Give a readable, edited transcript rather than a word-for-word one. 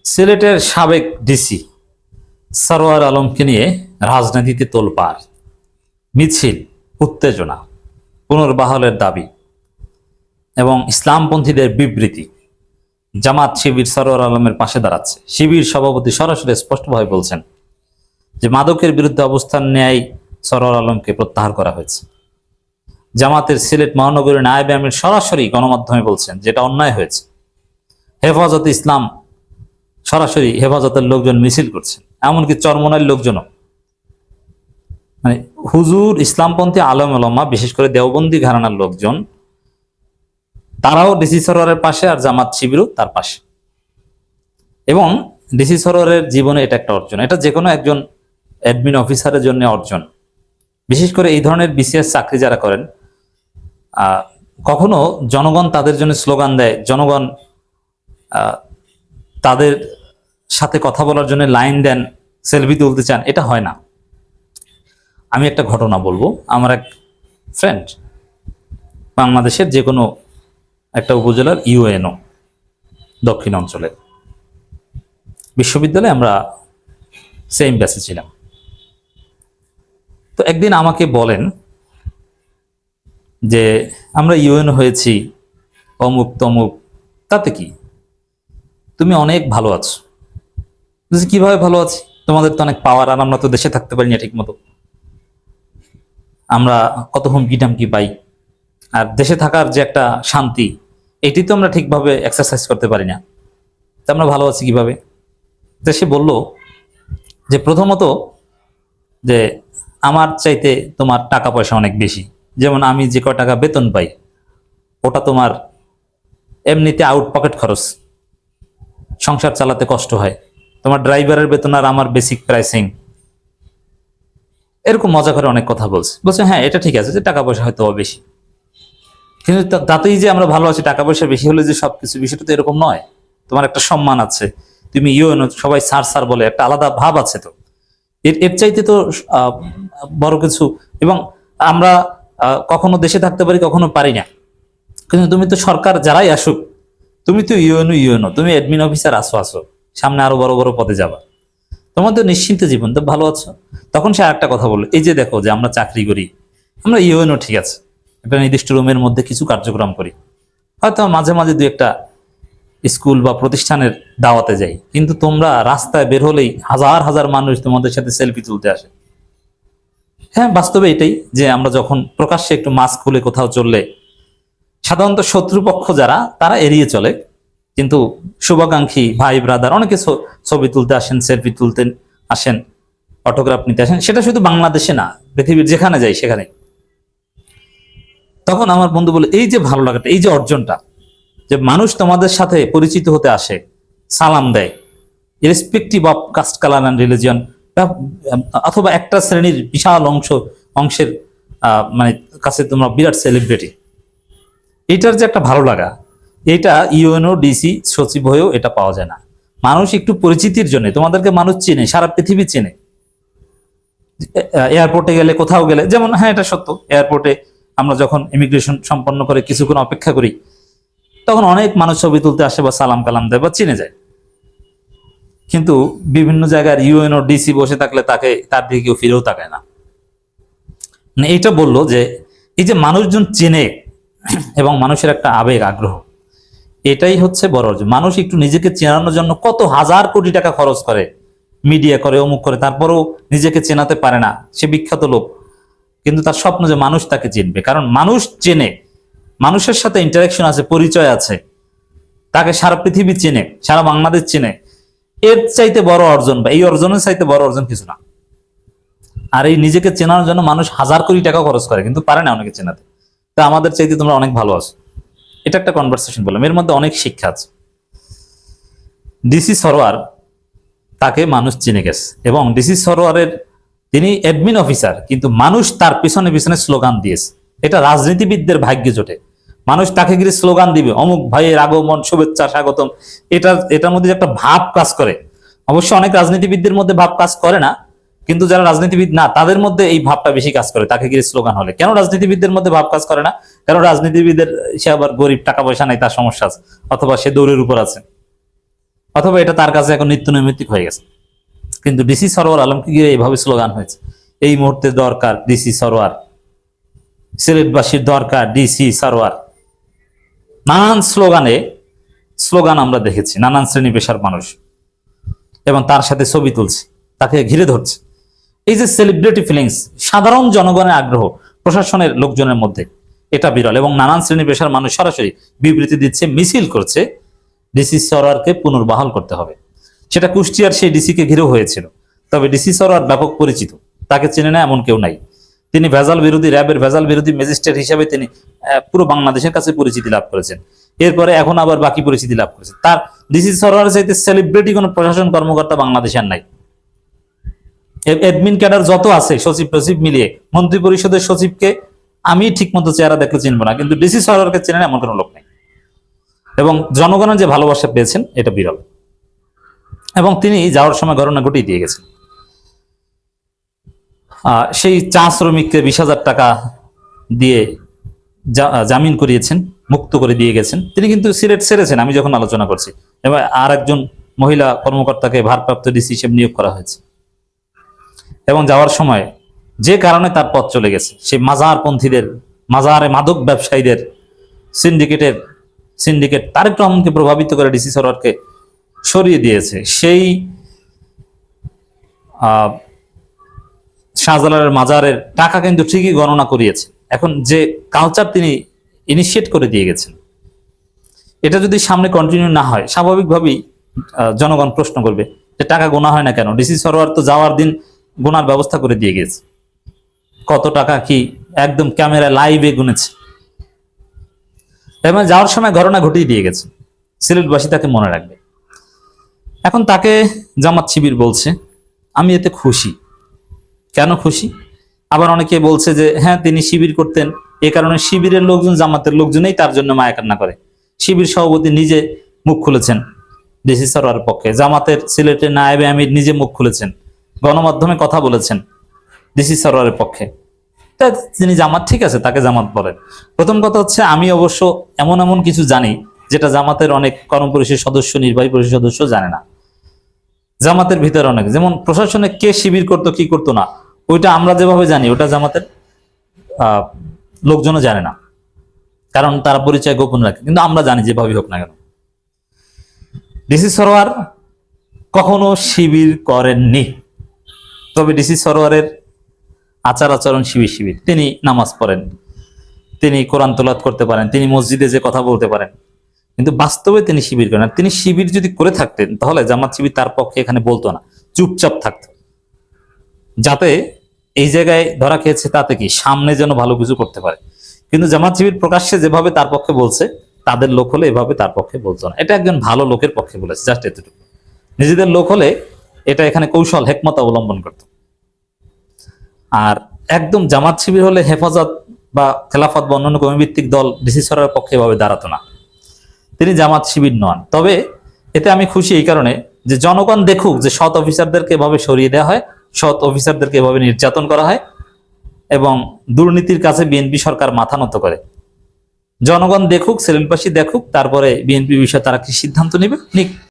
সিলেটের সাবেক ডিসি সরোয়ার আলমকে নিয়ে রাজনীতিতে তোলপাড়, মিছিল, উত্তেজনা, পুনর্বহালের দাবি এবং ইসলামপন্থীদের বিবৃতি। জামাত শিবির সরোয়ার আলমের পাশে দাঁড়াচ্ছে। শিবির সভাপতি সরাসরি স্পষ্টভাবে বলছেন যে মাদকের বিরুদ্ধে অবস্থান নেয় সরোয়ার আলমকে প্রত্যাহার করা হয়েছে। জামাতের সিলেট মহানগরীর নায়েব আমির সরাসরি গণমাধ্যমে বলছেন যেটা অন্যায় হয়েছে। হেফাজতে ইসলাম সরাসরি হেফাজতের লোকজন মিছিল করছেন, এমনকি চরমনাইয়ের লোকজনও, মানে হুজুর ইসলামপন্থী আলেম ওলামা, বিশেষ করে দেওবন্দি ঘরানার লোকজন, তারাও ডিসি সরোয়ারের পাশে, আর জামাত শিবিরও তার পাশে। এবং ডিসি সরোয়ারের জীবনে এটা একটা অর্জন, এটা যে কোনো একজন অ্যাডমিন অফিসারের জন্য অর্জন। বিশেষ করে এই ধরনের বিসিএস চাকরি যারা করেন, কখনো জনগণ তাদের জন্য স্লোগান দেয়, জনগণ তাদের সাথে কথা বলার জন্য লাইন দেন, সেলফি তুলতে চান, এটা হয় না। আমি একটা ঘটনা বলবো। আমার এক ফ্রেন্ড বাংলাদেশের যে কোনো একটা উপজেলার ইউএনও, দক্ষিণ অঞ্চলে বিশ্ববিদ্যালয়ে আমরা সেম ব্যাচে ছিলাম। তো একদিন আমাকে বলেন যে আমরা ইউএনও হয়েছি, অমুক তমুক, তাতে কি, তুমি অনেক ভালো আছো। কিভাবে ভালো আছি? তোমাদের তো অনেক পাওয়ার, আর আমরা তো দেশে থাকতে পারি না ঠিক মতো। আমরা কত হুমকি টামকি পাই, আর দেশে থাকার যে একটা শান্তি, এটি তো আমরা ঠিকভাবে এক্সারসাইজ করতে পারি না। তা আমরা ভালো আছি কিভাবে? তো সে বলল যে প্রথমত যে আমার চাইতে তোমার টাকা পয়সা অনেক বেশি। যেমন আমি যে কয় টাকা বেতন পাই, ওটা তোমার এমনিতে আউট পকেট খরচ, সংসার চালাতে কষ্ট হয়। তোমার ড্রাইভারের বেতন আর আমার বেসিক প্রাইসিং, এরকম মজা করে অনেক কথা বলছে। হ্যাঁ, এটা ঠিক আছে যে টাকা পয়সা হয়তো বেশি, কিন্তু তাতেই যে আমরা ভালো আছি, টাকা পয়সা বেশি হলে যে সবকিছু, বিষয়টা তো এরকম নয়। তোমার একটা সম্মান আছে, তুমি ইউএনও, সবাই স্যার স্যার বলে, একটা আলাদা ভাব আছে। তো এর চাইতে তো বড় কিছু। এবং আমরা কখনো দেশে থাকতে পারি, কখনো পারি না, কিন্তু তুমি তো সরকার যারাই আসুক, তুমি তো ইউএনও, তুমি অ্যাডমিন অফিসার আসো, সামনে আরো বড় বড় পদে যাবা, তোমার তো নিশ্চিন্ত জীবন, তো ভালো আছো। তখন সে আরেকটা কথা বললো, এই যে দেখো যে আমরা চাকরি করি, আমরা ইউএনও ঠিক আছে, একটা নির্দিষ্ট রুমের মধ্যে কিছু কার্যক্রম করি, হয়তো মাঝে মাঝে দুই একটা স্কুল বা প্রতিষ্ঠানের দাওয়াতে যাই, কিন্তু তোমরা রাস্তায় বের হলেই হাজার হাজার মানুষ তোমাদের সাথে সেলফি তুলতে আসে। হ্যাঁ, বাস্তবে এটাই যে আমরা যখন প্রকাশ্যে একটু মাস্ক খুলে কোথাও চললে, সাধারণত শত্রুপক্ষ যারা, তারা এড়িয়ে চলে, কিন্তু শুভাকাঙ্ক্ষী ভাই ব্রাদার অনেকে ছবি তুলতে আসেন, সেলফি তুলতে আসেন, অটোগ্রাফ নিতে আসেন। সেটা শুধু বাংলাদেশে না, পৃথিবীর যেখানে যাই সেখানে। তখন আমার বন্ধু বলে, এই যে ভালো লাগাটা, এই যে অর্জনটা, যে মানুষ তোমাদের সাথে পরিচিত হতে আসে, সালাম দেয়, irrespective of caste, colour and religion, অথবা একটা শ্রেণীর বিশাল অংশের মানে কাছে তোমরা বিরাট সেলিব্রিটি, এটার যে একটা ভালো লাগা, এটা ইউএনও ডিসি সচিব হয়েও এটা পাওয়া যায় না। মানুষ একটু পরিচিতির জন্য, তোমাদেরকে মানুষ চেনে, সারা পৃথিবী চেনে। এয়ারপোর্টে গেলে, কোথাও গেলে, যেমন হ্যাঁ এটা সত্য, এয়ারপোর্টে আমরা যখন ইমিগ্রেশন সম্পন্ন করে কিছুক্ষণ অপেক্ষা করি, তখন অনেক মানুষ ছবি তুলতে আসে বা সালাম কালাম দেয় বা চিনে যায়। কিন্তু বিভিন্ন জায়গার ইউএনও ডিসি বসে থাকলে তার দিকে কেউ ফিরেও তাকায় না। মানে এটা বললো যে এই যে মানুষজন চেনে এবং মানুষের একটা আবেগ, আগ্রহ, এটাই হচ্ছে বড় অর্জন। মানুষ একটু নিজেকে চেনানোর জন্য কত হাজার কোটি টাকা খরচ করে, মিডিয়া করে, অমুক করে, তারপরেও নিজেকে চেনাতে পারে না। সে বিখ্যাত লোক, কিন্তু তার স্বপ্ন যে মানুষ তাকে চিনবে, কারণ মানুষ চেনে, মানুষের সাথে ইন্টারাকশন আছে, পরিচয় আছে, তাকে সারা পৃথিবী চেনে, সারা বাংলাদেশ চেনে। এর চাইতে বড় অর্জন, বা এই অর্জনের চাইতে বড় অর্জন কিছু না। আর এই নিজেকে চেনার জন্য মানুষ হাজার কোটি টাকা খরচ করে, কিন্তু পারে না অনেকে চেনাতে। তা আমাদের চাইতে তোমরা অনেক ভালো আছো। এটা একটা কনভারসেশন বললাম, এর মধ্যে অনেক শিক্ষা আছে। ডিসি সরোয়ার, তাকে মানুষ চিনে গেছে, এবং ডিসি সরোয়ারের, তিনি অ্যাডমিন অফিসার, কিন্তু মানুষ তার পিছনে পিছনে স্লোগান দিয়েছে। এটা রাজনীতিবিদদের ভাগ্যে জোটে, মানুষ তাকে গিয়ে স্লোগান দিবে, অমুক ভাইয়ের আগমন, শুভেচ্ছা, স্বাগতম। এটার মধ্যে একটা ভাব কাজ করে। অবশ্য অনেক রাজনীতিবিদদের মধ্যে ভাব কাজ করে না, কিন্তু যারা রাজনীতিবিদ না, তাদের মধ্যে এই ভাবটা বেশি কাজ করে, তাকে গিয়ে স্লোগান হলে। কেন রাজনীতিবিদদের মধ্যে ভাব কাজ করে না? কারণ রাজনীতিবিদের, সে আবার গরিব, টাকা পয়সা নাই, তার সমস্যা আছে, অথবা সে দৌড়ের উপর আছে। অথবা এটা তার কাছে এখন নিত্য নৈমিত্তিক হয়ে গেছে। কিন্তু ডিসি সরোয়ার আলমকে গিয়ে এইভাবে স্লোগান হয়েছে, এই মুহূর্তে দরকার ডিসি সরোয়ার, সিলেটবাসীর দরকার ডিসি সরোয়ার। নানান স্লোগান আমরা দেখেছি, নানান শ্রেণী পেশার মানুষ, এবং তার সাথে ছবি তুলছে, তাকে ঘিরে ধরছে। এই যে সেলিব্রিটি ফিলিংস, সাধারণ জনগণের আগ্রহ প্রশাসনের লোকজনের মধ্যে, এটা বিরল। এবং নানান শ্রেণী পেশার মানুষ সরাসরি বিবৃতি দিচ্ছে, মিছিল করছে ডিসি সরোয়ারকে পুনর্বহাল করতে হবে। সেটা কুষ্টিয়ার সেই ডিসিকে ঘিরেও হয়েছিল। তবে ডিসি সরোয়ার ব্যাপক পরিচিত, তাকে চেনে না এমন কেউ নাই। তিনি ভেজাল বিরোধী, র্যাবের ভেজাল বিরোধী ম্যাজিস্ট্রেট হিসেবে তিনি পুরো বাংলাদেশের কাছে পরিচিতি লাভ করেছেন। এরপরে এখন আবার বাকি পরিচিতি লাভ করেছেন। তার ডিসি সরোয়ার চাইতে সেলিব্রিটি কোনো প্রশাসন কর্মকর্তা বাংলাদেশের নাই। অ্যাডমিন ক্যাডার যত আছে, সচিব টচিব মিলিয়ে, মন্ত্রী পরিষদের সচিবকে আমি ঠিক মতো চেহারা দেখলে চিনবো না, কিন্তু ডিসি সরোয়ারকে চেনেন এমন কোনো লোক নেই। এবং জনগণের যে ভালোবাসা পেয়েছেন এটা বিরল। এবং তিনি যাওয়ার সময় ঘটনা ঘটিয়ে দিয়ে গেছেন। সেই চা শ্রমিককে 20,000 টাকা দিয়ে জামিন করিয়েছেন, মুক্ত করে দিয়ে গেছেন। তিনি কিন্তু সিলেট ছেড়েছেন আমি যখন আলোচনা করছি। এবং আর একজন মহিলা কর্মকর্তাকে ভারপ্রাপ্ত ডিসি হিসেবে নিয়োগ করা হয়েছে। এবং যাওয়ার সময় যে কারণে তার পথ চলে গেছে, সেই মাজারপন্থীদের, মাজারে মাদক ব্যবসায়ীদের সিন্ডিকেট তারেক রহমানকে প্রভাবিত করে ডিসি সরোয়ারকে সরিয়ে দিয়েছে। সেই শাহজালালের মাজারের টাকা কিন্তু ঠিকই গণনা করিয়েছে। এখন যে কালচার তিনি ইনিশিয়েট করে দিয়ে গেছেন, এটা যদি সামনে কন্টিনিউ না হয়, স্বাভাবিকভাবেই জনগণ প্রশ্ন করবে যে টাকা গোনা হয় না কেন। ডিসি সরোয়ার তো যাওয়ার দিন গোনার ব্যবস্থা করে দিয়ে গেছে, কত টাকা কি একদম ক্যামেরা লাইভে গুনেছে, এবং যাওয়ার সময় ঘটনা ঘটিয়ে দিয়ে গেছে। সিলেটবাসী তাকে মনে রাখবে। এখন তাকে জামাত শিবির বলছে, আমি এতে খুশি। কেন খুশি? আবার অনেকে বলছে যে হ্যাঁ, তিনি শিবির করতেন, এ কারণে শিবিরের লোকজন জামাতের লোকজনেই তার জন্য মায়া কান্না করে। শিবির সভাপতি নিজে মুখ খুলেছেন ডিসি সরোয়ারের পক্ষে, জামাতের সিলেটের নায়েবে আমির নিজে মুখ খুলেছেন, গণমাধ্যমে কথা বলেছেন ডিসি সরোয়ারের পক্ষে। তা তিনি জামাত, ঠিক আছে, তাকে জামাত বলেন। প্রথম কথা হচ্ছে, আমি অবশ্য এমন কিছু জানি যেটা জামাতের অনেক কর্মপরিষদ সদস্য, নির্বাহী পরিষদ সদস্য জানে না। জামাতের ভিতরে অনেক, যেমন প্রশাসনে কে শিবির করতো কি করতো না, ওইটা আমরা যেভাবে জানি ওটা জামাতের লোকজনও জানে না, কারণ তারা পরিচয় গোপন রাখে। কিন্তু আমরা জানি যেভাবে হোক না কেন, ডিসি সরোয়ার কখনো শিবির করেননি। তবে ডিসি সরোয়ারের আচার আচরণ শিবির। তিনি নামাজ পড়েন, তিনি কোরআন তেলাওয়াত করতে পারেন, তিনি মসজিদে যে কথা বলতে পারেন, কিন্তু বাস্তবে তিনি শিবির করেন। তিনি শিবির যদি করে থাকতেন তাহলে জামাত শিবির তার পক্ষে এখানে বলতো না, চুপচাপ থাকতো, যাতে এই জায়গায় ধরা খেয়েছে তাতে কি সামনে যেন ভালো কিছু করতে পারে। কিন্তু জামাত শিবির প্রকাশ্যে যেভাবে তার পক্ষে বলছে, তাদের লোক হলে এভাবে তার পক্ষে বলতো না। এটা একজন ভালো লোকের পক্ষে বলেছে, জাস্ট এতটুকু। নিজেদের লোক হলে এটা এখানে কৌশল হেকমত অবলম্বন করত। আর একদম জামাত শিবির হলে হেফাজত বা খেলাফত বা অন্যান্য কর্মীভিত্তিক দল ডিসি সরকারের পক্ষে এভাবে দাঁড়াতো না। তিনি জামাত শিবির নন। তবে এতে আমি খুশি এই কারণে যে জনগণ দেখুক যে সৎ অফিসারদেরকে এভাবে সরিয়ে দেওয়া হয়, সৎ অফিসারদেরকে এভাবে নির্যাতন করা হয়, এবং দুর্নীতির কাছে বিএনপি সরকার মাথা নত করে। জনগণ দেখুক, সিলেটবাসী দেখুক, তারপরে বিএনপি বিষয়ে তারা কি সিদ্ধান্ত নেবে নিক।